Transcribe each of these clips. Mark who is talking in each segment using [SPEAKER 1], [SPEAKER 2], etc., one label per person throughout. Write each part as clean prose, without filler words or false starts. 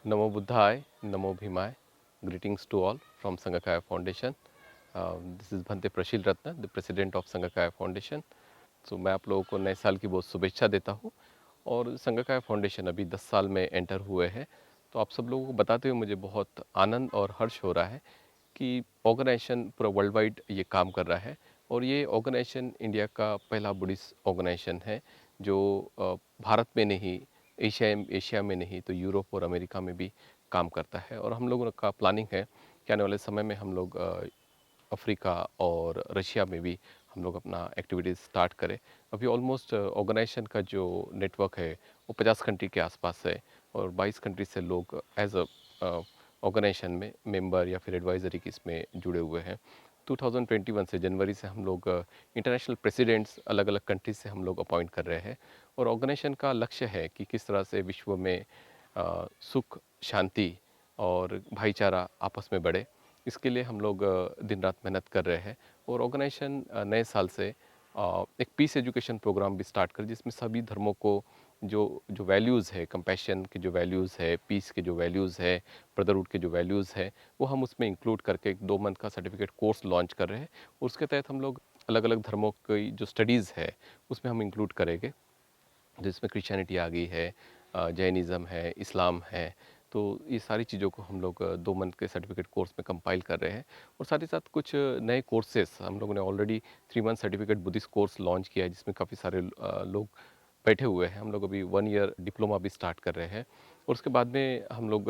[SPEAKER 1] Namo Buddhaya, Namo Bhimaya. Greetings to all from Sangakaya Foundation. This is Bhante Prashil Ratna, the President of Sangakaya Foundation. So मैं आप लोगों को नए साल की बहुत शुभेच्छा देता हूँ और संगकाय फाउंडेशन अभी 10 साल में एंटर हुए हैं। तो आप सब लोगों को बताते हुए मुझे बहुत आनंद और हर्ष हो रहा है कि ऑर्गेनाइजेशन पूरा वर्ल्ड वाइड ये काम कर रहा है और ये ऑर्गेनाइजेशन इंडिया का पहला बुद्धिस्ट ऑर्गेनाइजेशन है जो भारत में नहीं, एशिया में नहीं तो यूरोप और अमेरिका में भी काम करता है। और हम लोगों का प्लानिंग है कि आने वाले समय में हम लोग अफ्रीका और रशिया में भी हम लोग अपना एक्टिविटीज़ स्टार्ट करें। अभी ऑलमोस्ट ऑर्गेनाइजेशन का जो नेटवर्क है वो 50 कंट्री के आसपास है और 22 कंट्री से लोग एज अ ऑर्गेनाइजेशन में मेंबर या फिर एडवाइजरी की इसमें जुड़े हुए हैं। 2021 से जनवरी से हम लोग इंटरनेशनल प्रेसिडेंट्स अलग अलग कंट्रीज से हम लोग अपॉइंट कर रहे हैं और ऑर्गेनाइजेशन का लक्ष्य है कि किस तरह से विश्व में सुख, शांति और भाईचारा आपस में बढ़े। इसके लिए हम लोग दिन रात मेहनत कर रहे हैं और ऑर्गेनाइजेशन नए साल से एक पीस एजुकेशन प्रोग्राम भी स्टार्ट कर जिसमें सभी धर्मों को जो जो वैल्यूज़ है, कंपैशन के जो वैल्यूज़ है, पीस के जो वैल्यूज़ है, ब्रदरहुड के जो वैल्यूज़ है, वो हम उसमें इंक्लूड करके एक 2 मंथ का सर्टिफिकेट कोर्स लॉन्च कर रहे हैं। और उसके तहत हम लोग अलग अलग धर्मों की जो स्टडीज़ है उसमें हम इंक्लूड करेंगे, जिसमें क्रिश्चियनिटी आ गई है, जैनिज़्म है, इस्लाम है। तो ये सारी चीज़ों को हम लोग 2 मंथ के सर्टिफिकेट कोर्स में कंपाइल कर रहे हैं और साथ ही साथ कुछ नए कोर्सेस हम लोगों ने already 3 month certificate Buddhist course launch किया है जिसमें काफ़ी सारे लोग बैठे हुए हैं। हम लोग अभी 1 ईयर डिप्लोमा भी स्टार्ट कर रहे हैं और उसके बाद में हम लोग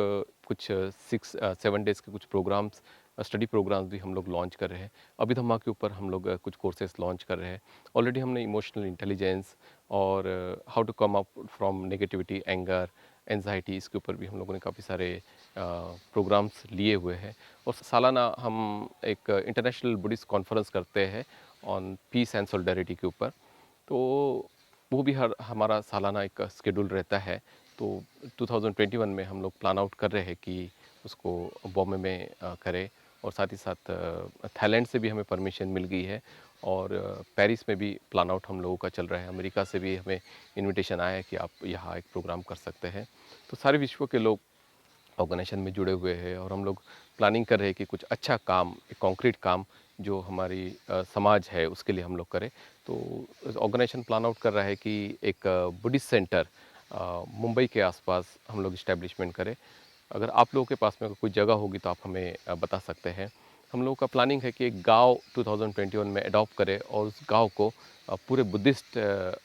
[SPEAKER 1] कुछ 7 डेज़ के कुछ प्रोग्राम्स, स्टडी प्रोग्राम्स भी हम लोग लॉन्च कर रहे हैं। अभिधम्मा के ऊपर हम लोग कुछ कोर्सेस लॉन्च कर रहे हैं। ऑलरेडी हमने इमोशनल इंटेलिजेंस और how to come up from negativity, anger, anxiety, इसके ऊपर भी हम लोगों ने काफ़ी सारे प्रोग्राम्स लिए हुए हैं। और सालाना हम एक इंटरनेशनल बुद्धिस्ट कॉन्फ्रेंस करते हैं ऑन पीस एंड सॉलिडारिटी के ऊपर। तो वो भी हर हमारा सालाना एक शेड्यूल रहता है। तो 2021 में हम लोग प्लान आउट कर रहे हैं कि उसको बॉम्बे में करें और साथ ही साथ थाईलैंड से भी हमें परमिशन मिल गई है और पेरिस में भी प्लान आउट हम लोगों का चल रहा है। अमेरिका से भी हमें इनविटेशन आया है कि आप यहाँ एक प्रोग्राम कर सकते हैं। तो सारे विश्व के लोग ऑर्गेनाइजेशन में जुड़े हुए हैं और हम लोग प्लानिंग कर रहे हैं कि कुछ अच्छा काम, एक कॉन्क्रीट काम जो हमारी समाज है उसके लिए हम लोग करें। तो ऑर्गेनाइजेशन प्लान आउट कर रहा है कि एक बुद्धिस्ट सेंटर मुंबई के आसपास हम लोग इस्टेब्लिशमेंट करें। अगर आप लोगों के पास में अगर कोई जगह होगी तो आप हमें बता सकते हैं। हम लोगों का प्लानिंग है कि एक गांव 2021 में अडॉप्ट करें और उस गांव को पूरे बुद्धिस्ट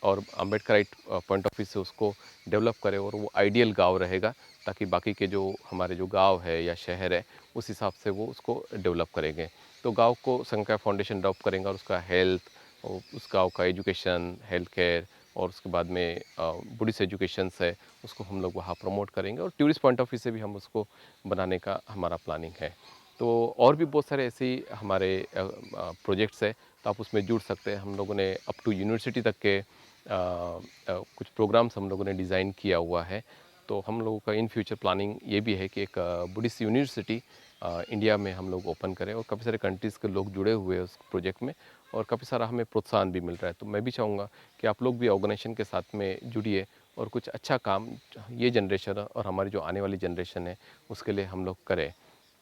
[SPEAKER 1] और अम्बेडकराइट पॉइंट ऑफ व्यू से उसको डेवलप करें और वो आइडियल गांव रहेगा ताकि बाकी के जो हमारे जो गांव है या शहर है उस हिसाब से वो उसको डेवलप करेंगे। तो गांव को संकाय फाउंडेशन डेवलप करेंगे और उसका हेल्थ और उस गांव का एजुकेशन, हेल्थ केयर और उसके बाद में बुद्धिस्ट एजुकेशन है उसको हम लोग वहाँ प्रमोट करेंगे और टूरिस्ट पॉइंट ऑफ व्यू से भी हम उसको बनाने का हमारा प्लानिंग है। तो और भी बहुत सारे ऐसे ही हमारे प्रोजेक्ट्स हैं तो आप उसमें जुड़ सकते हैं। हम लोगों ने अप टू यूनिवर्सिटी तक के कुछ प्रोग्राम्स हम लोगों ने डिज़ाइन किया हुआ है। तो हम लोगों का इन फ्यूचर प्लानिंग ये भी है कि एक बुद्धिस्ट यूनिवर्सिटी इंडिया में हम लोग ओपन करें और काफ़ी सारे कंट्रीज़ के लोग जुड़े हुए हैं उस प्रोजेक्ट में और काफ़ी सारा हमें प्रोत्साहन भी मिल रहा है। तो मैं भी चाहूँगा कि आप लोग भी ऑर्गेनाइजेशन के साथ में जुड़िए और कुछ अच्छा काम ये जनरेशन और हमारी जो आने वाली जनरेशन है उसके लिए हम लोग करें।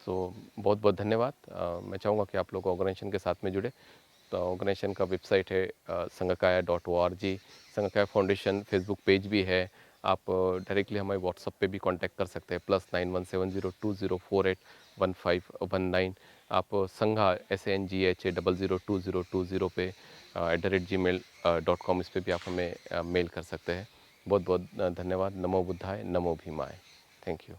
[SPEAKER 1] तो बहुत बहुत धन्यवाद। मैं चाहूँगा कि आप लोग ऑर्गेनाइजेशन के साथ में जुड़े। तो ऑर्गेनाइजेशन का वेबसाइट है संगकाया.org। संगकाया फाउंडेशन फेसबुक पेज भी है। आप डायरेक्टली हमारे व्हाट्सएप पे भी कांटेक्ट कर सकते हैं +917020481519। आप संघा SANGHA002020 पे @gmail.com इस पे भी आप हमें मेल कर सकते हैं। बहुत बहुत धन्यवाद। नमो बुद्धाय, नमो भीमाय। Thank you.